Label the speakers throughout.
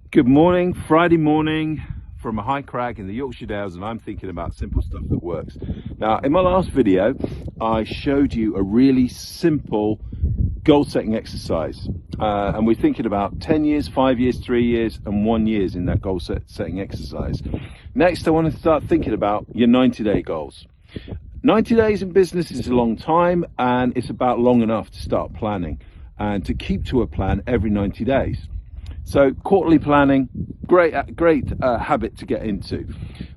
Speaker 1: Good morning, Friday morning from a high crag in the Yorkshire Dales, and I'm thinking about simple stuff that works. Now, in my last video, I showed you a really simple goal setting exercise, and we're thinking about 10 years, 5 years, 3 years, and 1 year in that goal setting exercise. Next, I want to start thinking about your 90-day goals. 90 days in business is a long time, and it's about long enough to start planning and to keep to a plan every 90 days. So quarterly planning, great habit to get into.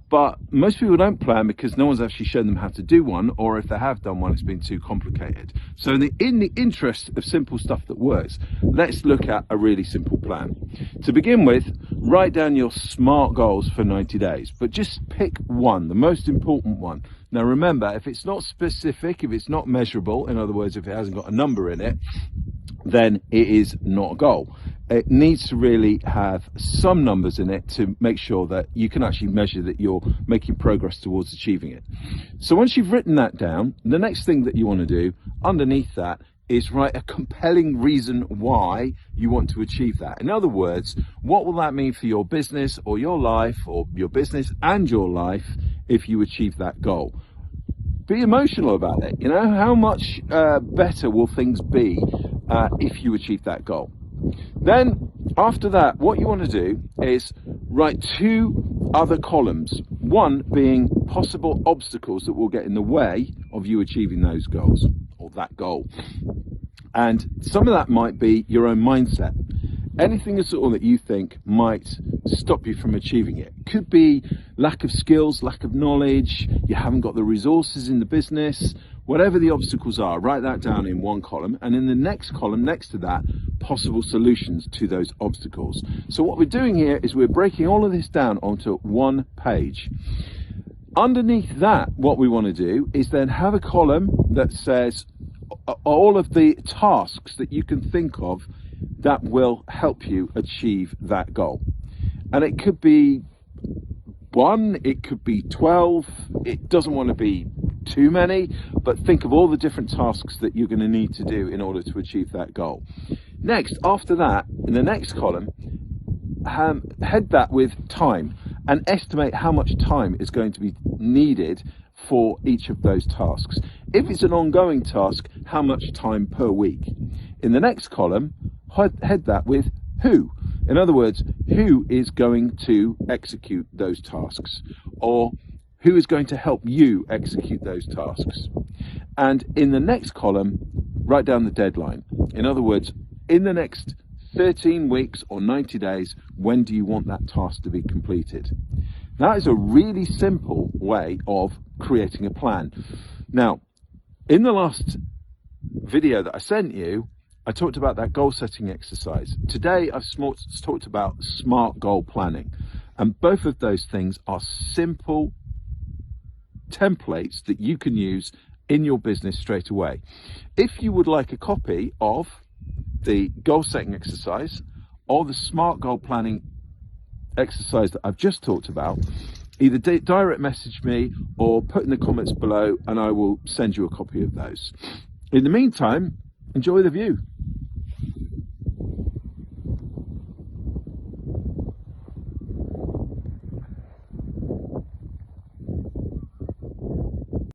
Speaker 1: But most people don't plan because no one's actually shown them how to do one, or if they have done one, it's been too complicated. So in the interest of simple stuff that works, let's look at a really simple plan. To begin with, write down your SMART goals for 90 days, but just pick one, the most important one. Now remember, if it's not specific, if it's not measurable, in other words, if it hasn't got a number in it, then it is not a goal. It needs to really have some numbers in it to make sure that you can actually measure that you're making progress towards achieving it. So once you've written that down, the next thing that you want to do underneath that is write a compelling reason why you want to achieve that. In other words, what will that mean for your business or your life, or your business and your life, if you achieve that goal? Be emotional about it. You know, how much better will things be if you achieve that goal? Then after that, what you want to do is write two other columns, one being possible obstacles that will get in the way of you achieving those goals, or that goal. And some of that might be your own mindset. Anything at all that you think might stop you from achieving it. Could be lack of skills, lack of knowledge, you haven't got the resources in the business. Whatever the obstacles are, write that down in one column, and in the next column next to that, possible solutions to those obstacles. So what we're doing here is we're breaking all of this down onto one page. Underneath that, what we want to do is then have a column that says all of the tasks that you can think of that will help you achieve that goal. And it could be 1, it could be 12, it doesn't want to be too many, but think of all the different tasks that you're going to need to do in order to achieve that goal. Next, after that, in the next column, head that with time and estimate how much time is going to be needed for each of those tasks. If it's an ongoing task, how much time per week? In the next column, head that with who. In other words, who is going to execute those tasks, or who is going to help you execute those tasks? And in the next column, write down the deadline. In other words, in the next 13 weeks or 90 days, when do you want that task to be completed? That is a really simple way of creating a plan. Now, in the last video that I sent you, I talked about that goal setting exercise. Today, I've talked about SMART goal planning. And both of those things are simple templates that you can use in your business straight away. If you would like a copy of the goal setting exercise or the SMART goal planning exercise that I've just talked about, either direct message me or put in the comments below and I will send you a copy of those. In the meantime, enjoy the view.